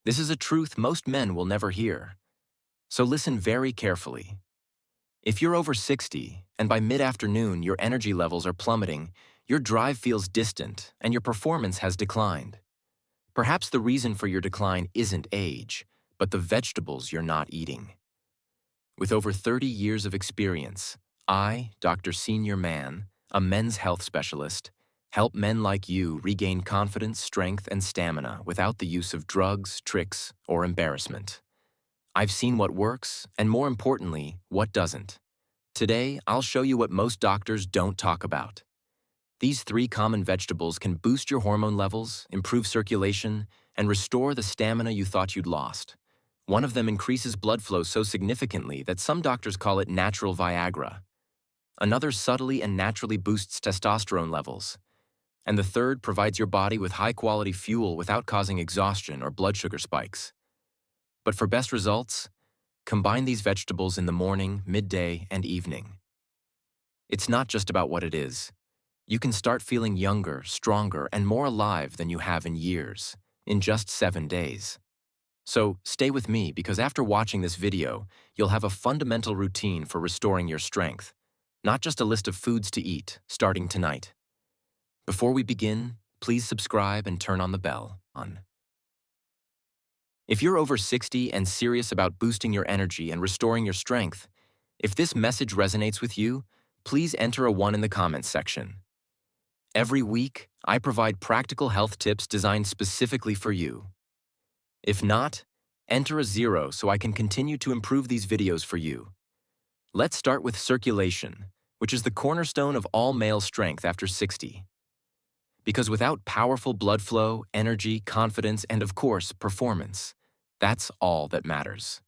This is a truth most men will never hear. So listen very carefully. If you're over 60 and by mid-afternoon your energy levels are plummeting, your drive feels distant and your performance has declined. Perhaps the reason for your decline isn't age, but the vegetables you're not eating. With over 30 years of experience, I, Dr. Senior Man, a men's health specialist, help men like you regain confidence, strength, and stamina without the use of drugs, tricks, or embarrassment. I've seen what works, and more importantly, what doesn't. Today, I'll show you what most doctors don't talk about. These 3 common vegetables can boost your hormone levels, improve circulation, and restore the stamina you thought you'd lost. One of them increases blood flow so significantly that some doctors call it natural Viagra. Another subtly and naturally boosts testosterone levels. And the third provides your body with high-quality fuel without causing exhaustion or blood sugar spikes. But for best results, combine these vegetables in the morning, midday, and evening. It's not just about what it is. You can start feeling younger, stronger, and more alive than you have in years, in just 7 days. So stay with me because after watching this video, you'll have a fundamental routine for restoring your strength, not just a list of foods to eat, starting tonight. Before we begin, please subscribe and turn on the bell. If you're over 60 and serious about boosting your energy and restoring your strength, if this message resonates with you, please enter a 1 in the comments section. Every week, I provide practical health tips designed specifically for you. If not, enter a 0 so I can continue to improve these videos for you. Let's start with circulation, which is the cornerstone of all male strength after 60. Because without powerful blood flow, energy, confidence, and of course, performance, that's all that matters.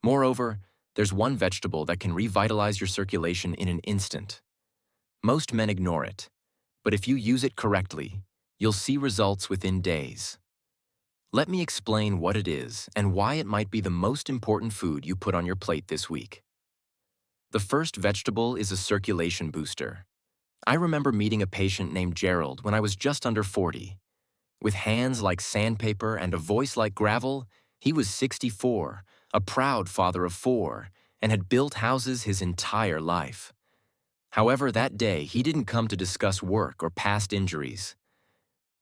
Moreover, there's one vegetable that can revitalize your circulation in an instant. Most men ignore it, but if you use it correctly, you'll see results within days. Let me explain what it is and why it might be the most important food you put on your plate this week. The first vegetable is a circulation booster. I remember meeting a patient named Gerald when I was just under 40. With hands like sandpaper and a voice like gravel, he was 64, a proud father of 4, and had built houses his entire life. However, that day, he didn't come to discuss work or past injuries.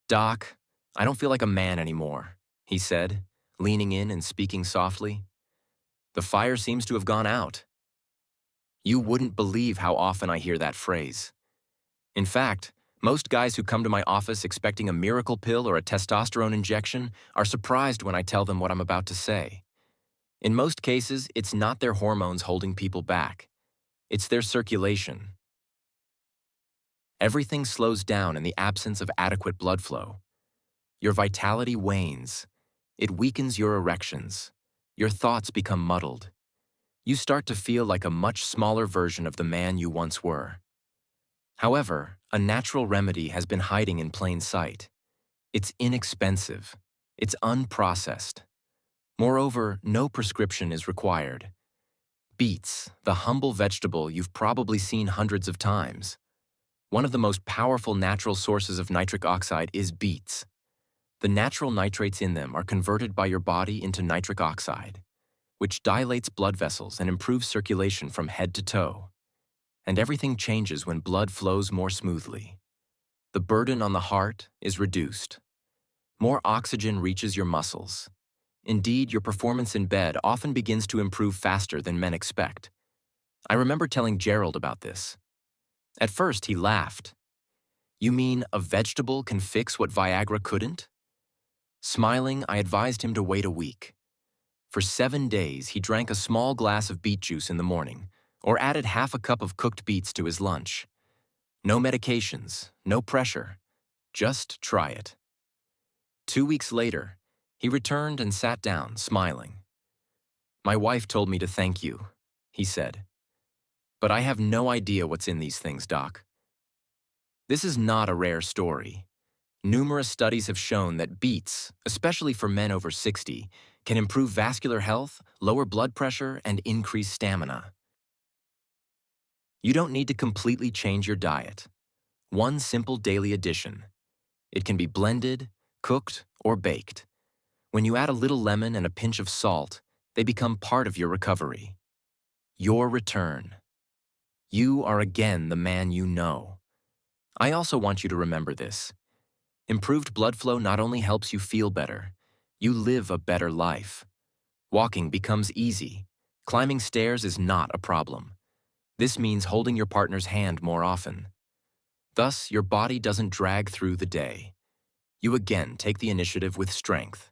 "Doc, I don't feel like a man anymore," he said, leaning in and speaking softly. "The fire seems to have gone out." You wouldn't believe how often I hear that phrase. In fact, most guys who come to my office expecting a miracle pill or a testosterone injection are surprised when I tell them what I'm about to say. In most cases, it's not their hormones holding people back. It's their circulation. Everything slows down in the absence of adequate blood flow. Your vitality wanes. It weakens your erections. Your thoughts become muddled. You start to feel like a much smaller version of the man you once were. However, a natural remedy has been hiding in plain sight. It's inexpensive. It's unprocessed. Moreover, no prescription is required. Beets, the humble vegetable you've probably seen hundreds of times. One of the most powerful natural sources of nitric oxide is beets. The natural nitrates in them are converted by your body into nitric oxide, which dilates blood vessels and improves circulation from head to toe. And everything changes when blood flows more smoothly. The burden on the heart is reduced. More oxygen reaches your muscles. Indeed, your performance in bed often begins to improve faster than men expect. I remember telling Gerald about this. At first, he laughed. "You mean a vegetable can fix what Viagra couldn't?" Smiling, I advised him to wait a week. For 7 days, he drank a small glass of beet juice in the morning, or added half a cup of cooked beets to his lunch. No medications, no pressure. Just try it. 2 weeks later, he returned and sat down, smiling. "My wife told me to thank you," he said. "But I have no idea what's in these things, Doc." This is not a rare story. Numerous studies have shown that beets, especially for men over 60, can improve vascular health, lower blood pressure, and increase stamina. You don't need to completely change your diet. One simple daily addition. It can be blended, cooked, or baked. When you add a little lemon and a pinch of salt, they become part of your recovery. Your return. You are again the man you know. I also want you to remember this. Improved blood flow not only helps you feel better, you live a better life. Walking becomes easy. Climbing stairs is not a problem. This means holding your partner's hand more often. Thus, your body doesn't drag through the day. You again take the initiative with strength.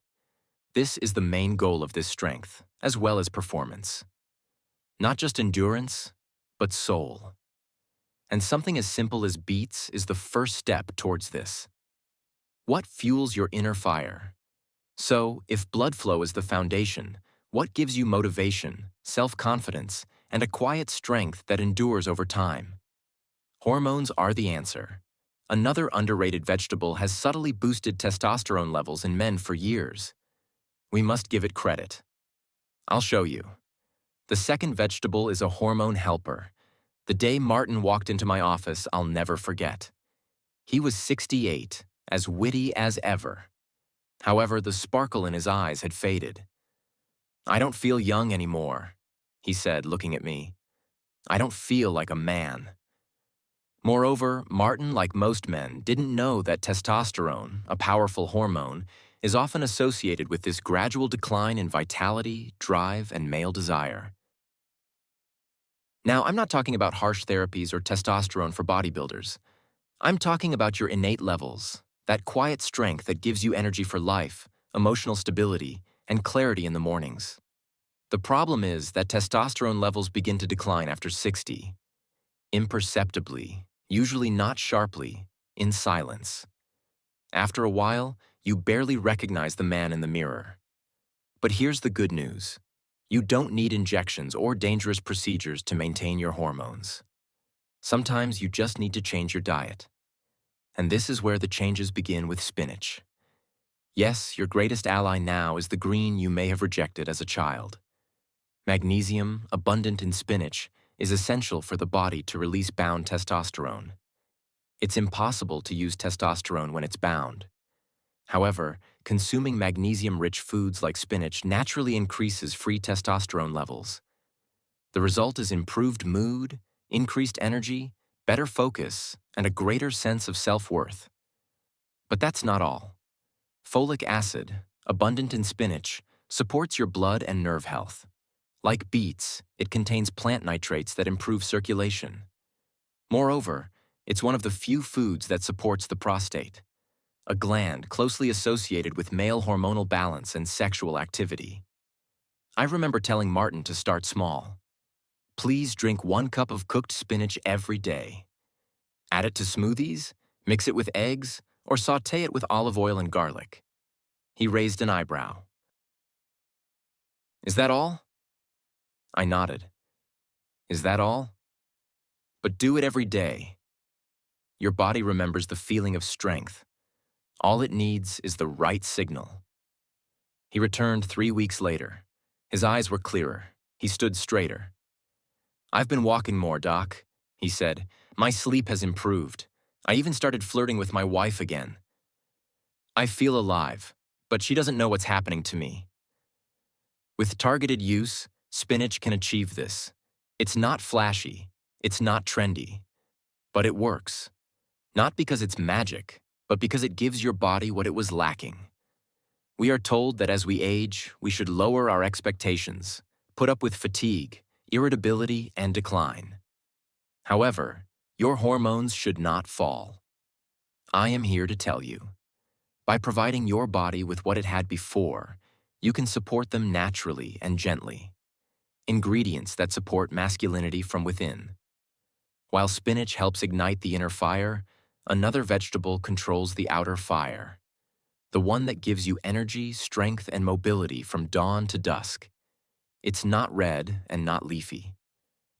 This is the main goal of this strength, as well as performance. Not just endurance, but soul. And something as simple as beats is the first step towards this. What fuels your inner fire? So, if blood flow is the foundation, what gives you motivation, self-confidence, and a quiet strength that endures over time? Hormones are the answer. Another underrated vegetable has subtly boosted testosterone levels in men for years. We must give it credit. I'll show you. The second vegetable is a hormone helper. The day Martin walked into my office, I'll never forget. He was 68, as witty as ever. However, the sparkle in his eyes had faded. "I don't feel young anymore," he said, looking at me. "I don't feel like a man." Moreover, Martin, like most men, didn't know that testosterone, a powerful hormone, is often associated with this gradual decline in vitality, drive, and male desire. Now, I'm not talking about harsh therapies or testosterone for bodybuilders. I'm talking about your innate levels, that quiet strength that gives you energy for life, emotional stability, and clarity in the mornings. The problem is that testosterone levels begin to decline after 60, imperceptibly, usually not sharply, in silence. After a while, you barely recognize the man in the mirror. But here's the good news. You don't need injections or dangerous procedures to maintain your hormones. Sometimes you just need to change your diet. And this is where the changes begin with spinach. Yes, your greatest ally now is the green you may have rejected as a child. Magnesium, abundant in spinach, is essential for the body to release bound testosterone. It's impossible to use testosterone when it's bound. However, consuming magnesium-rich foods like spinach naturally increases free testosterone levels. The result is improved mood, increased energy, better focus, and a greater sense of self-worth. But that's not all. Folic acid, abundant in spinach, supports your blood and nerve health. Like beets, it contains plant nitrates that improve circulation. Moreover, it's one of the few foods that supports the prostate, a gland closely associated with male hormonal balance and sexual activity. I remember telling Martin to start small. Please drink 1 cup of cooked spinach every day. Add it to smoothies, mix it with eggs, or sauté it with olive oil and garlic. He raised an eyebrow. "Is that all?" I nodded. "Is that all?" "But do it every day." Your body remembers the feeling of strength. All it needs is the right signal. He returned 3 weeks later. His eyes were clearer. He stood straighter. "I've been walking more, Doc," he said. "My sleep has improved. I even started flirting with my wife again. I feel alive, but she doesn't know what's happening to me." With targeted use, spinach can achieve this. It's not flashy, it's not trendy, but it works. Not because it's magic, but because it gives your body what it was lacking. We are told that as we age, we should lower our expectations, put up with fatigue, irritability, and decline. However, your hormones should not fall. I am here to tell you. By providing your body with what it had before, you can support them naturally and gently. Ingredients that support masculinity from within. While spinach helps ignite the inner fire, another vegetable controls the outer fire. The one that gives you energy, strength, and mobility from dawn to dusk. It's not red and not leafy.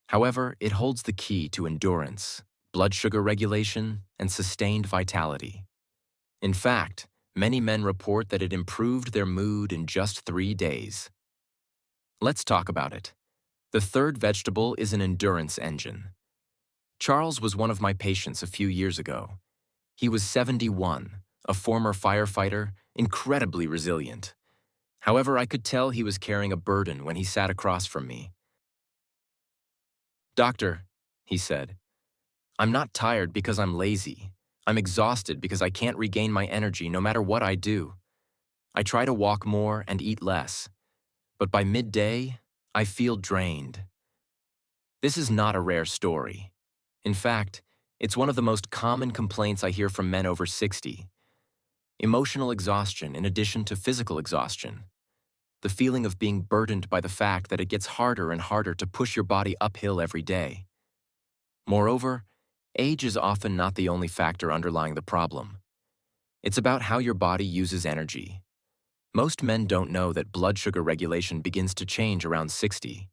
However, it holds the key to endurance, blood sugar regulation, and sustained vitality. In fact, many men report that it improved their mood in just 3 days. Let's talk about it. The third vegetable is an endurance engine. Charles was one of my patients a few years ago. He was 71, a former firefighter, incredibly resilient. However, I could tell he was carrying a burden when he sat across from me. "Doctor," he said, "I'm not tired because I'm lazy. I'm exhausted because I can't regain my energy no matter what I do. I try to walk more and eat less, but by midday, I feel drained." This is not a rare story. In fact, it's one of the most common complaints I hear from men over 60. Emotional exhaustion in addition to physical exhaustion. The feeling of being burdened by the fact that it gets harder and harder to push your body uphill every day. Moreover, age is often not the only factor underlying the problem. It's about how your body uses energy. Most men don't know that blood sugar regulation begins to change around 60.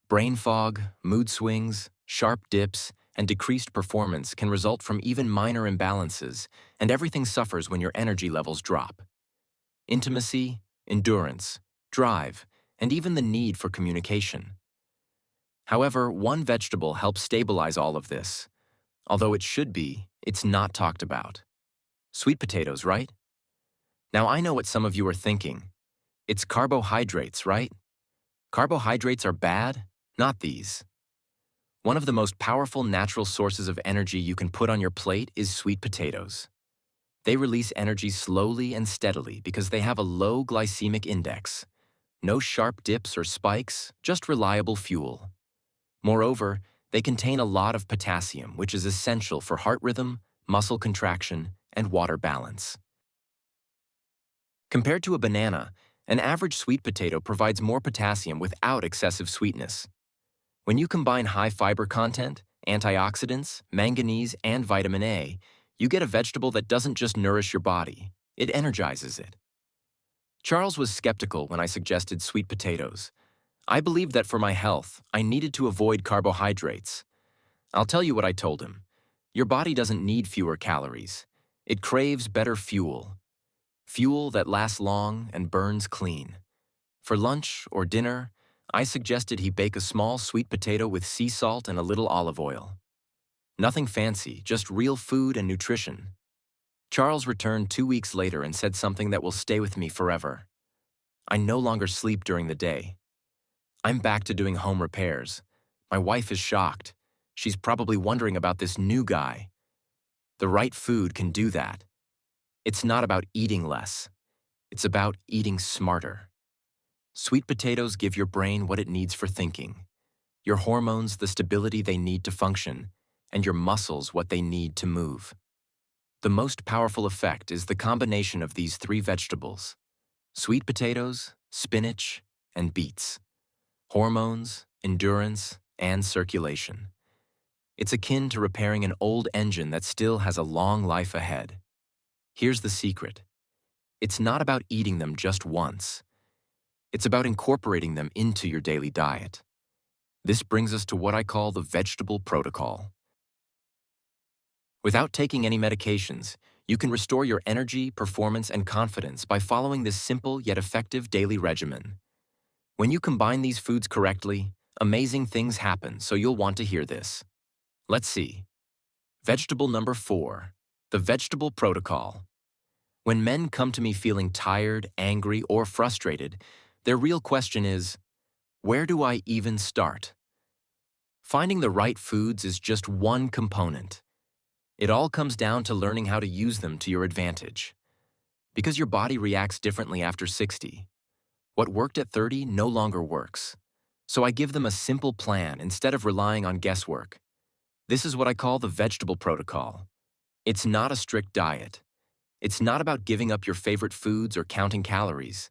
Brain fog, mood swings, sharp dips, and decreased performance can result from even minor imbalances, and everything suffers when your energy levels drop. Intimacy, endurance, drive, and even the need for communication. However, one vegetable helps stabilize all of this. Although it should be, it's not talked about. Sweet potatoes, right? Now I know what some of you are thinking. It's carbohydrates, right? Carbohydrates are bad? Not these. One of the most powerful natural sources of energy you can put on your plate is sweet potatoes. They release energy slowly and steadily because they have a low glycemic index. No sharp dips or spikes, just reliable fuel. Moreover, they contain a lot of potassium, which is essential for heart rhythm, muscle contraction, and water balance. Compared to a banana, an average sweet potato provides more potassium without excessive sweetness. When you combine high fiber content, antioxidants, manganese, and vitamin A, you get a vegetable that doesn't just nourish your body, it energizes it. Charles was skeptical when I suggested sweet potatoes. I believed that for my health, I needed to avoid carbohydrates. I'll tell you what I told him. Your body doesn't need fewer calories. It craves better fuel. Fuel that lasts long and burns clean. For lunch or dinner, I suggested he bake a small sweet potato with sea salt and a little olive oil. Nothing fancy, just real food and nutrition. Charles returned 2 weeks later and said something that will stay with me forever. I no longer sleep during the day. I'm back to doing home repairs. My wife is shocked. She's probably wondering about this new guy. The right food can do that. It's not about eating less. It's about eating smarter. Sweet potatoes give your brain what it needs for thinking, your hormones the stability they need to function, and your muscles what they need to move. The most powerful effect is the combination of these three vegetables: sweet potatoes, spinach, and beets. Hormones, endurance, and circulation. It's akin to repairing an old engine that still has a long life ahead. Here's the secret. It's not about eating them just once. It's about incorporating them into your daily diet. This brings us to what I call the vegetable protocol. Without taking any medications, you can restore your energy, performance, and confidence by following this simple yet effective daily regimen. When you combine these foods correctly, amazing things happen, so you'll want to hear this. Let's see. Vegetable number 4, the vegetable protocol. When men come to me feeling tired, angry, or frustrated, their real question is, where do I even start? Finding the right foods is just one component. It all comes down to learning how to use them to your advantage. Because your body reacts differently after 60. What worked at 30 no longer works. So I give them a simple plan instead of relying on guesswork. This is what I call the vegetable protocol. It's not a strict diet. It's not about giving up your favorite foods or counting calories.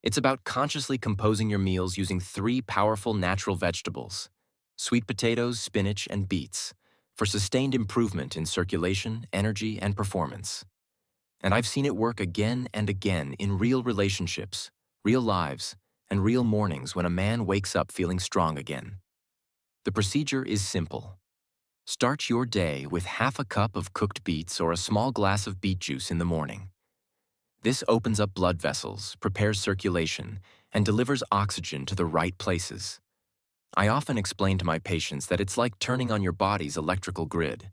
It's about consciously composing your meals using 3 powerful natural vegetables: sweet potatoes, spinach, and beets, for sustained improvement in circulation, energy, and performance. And I've seen it work again and again in real relationships, real lives, and real mornings when a man wakes up feeling strong again. The procedure is simple. Start your day with half a cup of cooked beets or a small glass of beet juice in the morning. This opens up blood vessels, prepares circulation, and delivers oxygen to the right places. I often explain to my patients that it's like turning on your body's electrical grid.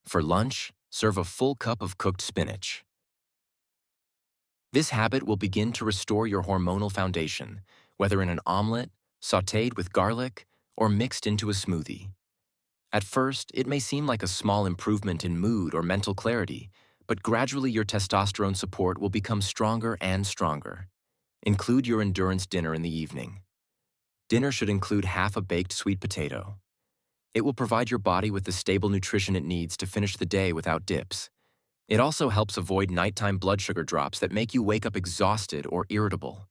For lunch, serve a full cup of cooked spinach. This habit will begin to restore your hormonal foundation, whether in an omelet, sautéed with garlic, or mixed into a smoothie. At first, it may seem like a small improvement in mood or mental clarity, but gradually your testosterone support will become stronger and stronger. Include your endurance dinner in the evening. Dinner should include half a baked sweet potato. It will provide your body with the stable nutrition it needs to finish the day without dips. It also helps avoid nighttime blood sugar drops that make you wake up exhausted or irritable.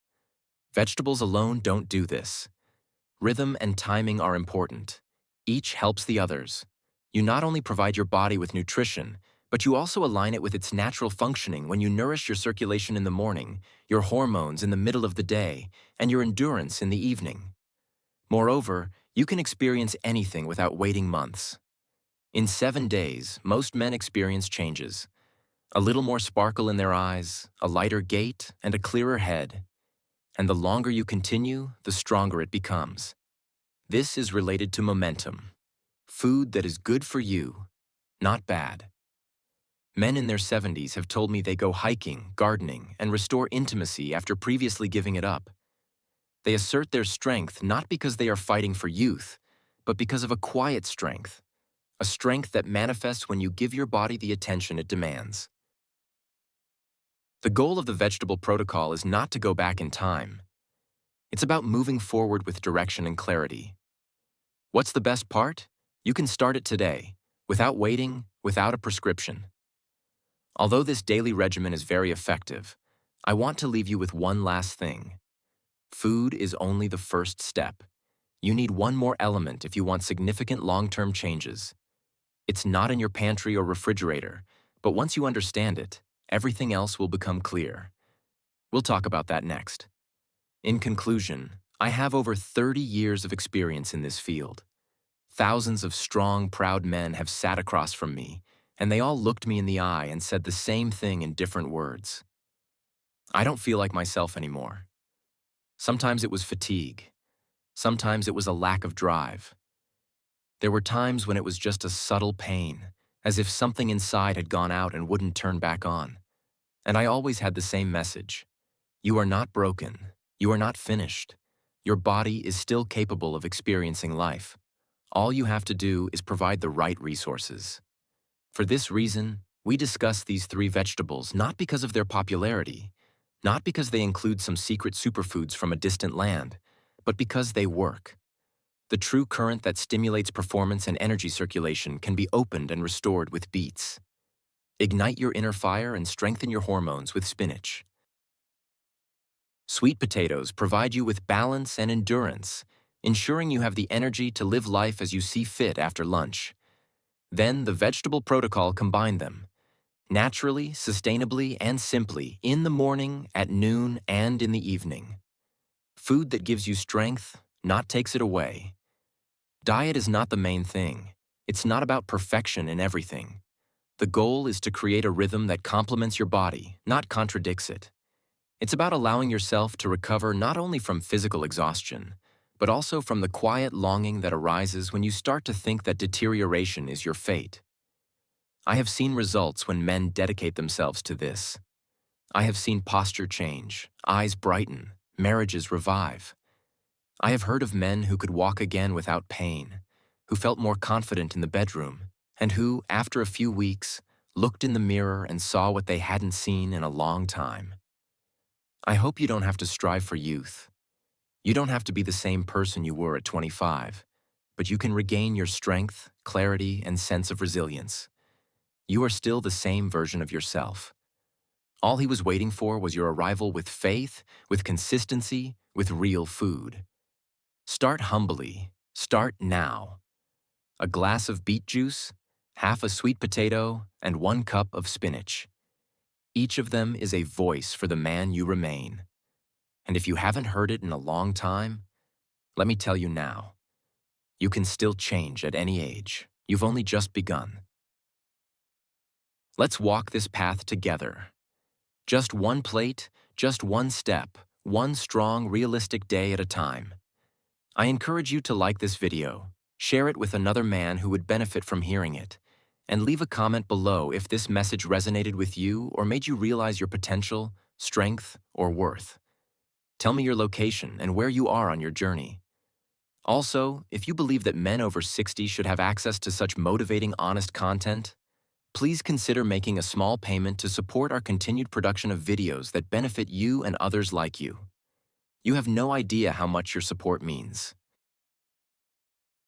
Vegetables alone don't do this. Rhythm and timing are important. Each helps the others. You not only provide your body with nutrition, but you also align it with its natural functioning when you nourish your circulation in the morning, your hormones in the middle of the day, and your endurance in the evening. Moreover, you can experience anything without waiting months. In 7 days, most men experience changes. A little more sparkle in their eyes, a lighter gait, and a clearer head. And the longer you continue, the stronger it becomes. This is related to momentum. Food that is good for you, not bad. Men in their 70s have told me they go hiking, gardening, and restore intimacy after previously giving it up. They assert their strength not because they are fighting for youth, but because of a quiet strength, a strength that manifests when you give your body the attention it demands. The goal of the vegetable protocol is not to go back in time. It's about moving forward with direction and clarity. What's the best part? You can start it today, without waiting, without a prescription. Although this daily regimen is very effective, I want to leave you with one last thing. Food is only the first step. You need one more element if you want significant long-term changes. It's not in your pantry or refrigerator, but once you understand it, everything else will become clear. We'll talk about that next. In conclusion, I have over 30 years of experience in this field. Thousands of strong, proud men have sat across from me, and they all looked me in the eye and said the same thing in different words. I don't feel like myself anymore. Sometimes it was fatigue. Sometimes it was a lack of drive. There were times when it was just a subtle pain, as if something inside had gone out and wouldn't turn back on. And I always had the same message. You are not broken. You are not finished. Your body is still capable of experiencing life. All you have to do is provide the right resources. For this reason, we discuss these 3 vegetables not because of their popularity, not because they include some secret superfoods from a distant land, but because they work. The true current that stimulates performance and energy circulation can be opened and restored with beets. Ignite your inner fire and strengthen your hormones with spinach. Sweet potatoes provide you with balance and endurance, ensuring you have the energy to live life as you see fit after lunch. Then the vegetable protocol combined them, naturally, sustainably, and simply, in the morning, at noon, and in the evening. Food that gives you strength, not takes it away. Diet is not the main thing. It's not about perfection in everything. The goal is to create a rhythm that complements your body, not contradicts it. It's about allowing yourself to recover not only from physical exhaustion, but also from the quiet longing that arises when you start to think that deterioration is your fate. I have seen results when men dedicate themselves to this. I have seen posture change, eyes brighten, marriages revive. I have heard of men who could walk again without pain, who felt more confident in the bedroom, and who, after a few weeks, looked in the mirror and saw what they hadn't seen in a long time. I hope you don't have to strive for youth. You don't have to be the same person you were at 25, but you can regain your strength, clarity, and sense of resilience. You are still the same version of yourself. All he was waiting for was your arrival with faith, with consistency, with real food. Start humbly. Start now. A glass of beet juice, half a sweet potato, and 1 cup of spinach. Each of them is a voice for the man you remain. And if you haven't heard it in a long time, let me tell you now. You can still change at any age. You've only just begun. Let's walk this path together. Just one plate, just one step, one strong, realistic day at a time. I encourage you to like this video, share it with another man who would benefit from hearing it, and leave a comment below if this message resonated with you or made you realize your potential, strength, or worth. Tell me your location and where you are on your journey. Also, if you believe that men over 60 should have access to such motivating, honest content, please consider making a small payment to support our continued production of videos that benefit you and others like you. You have no idea how much your support means.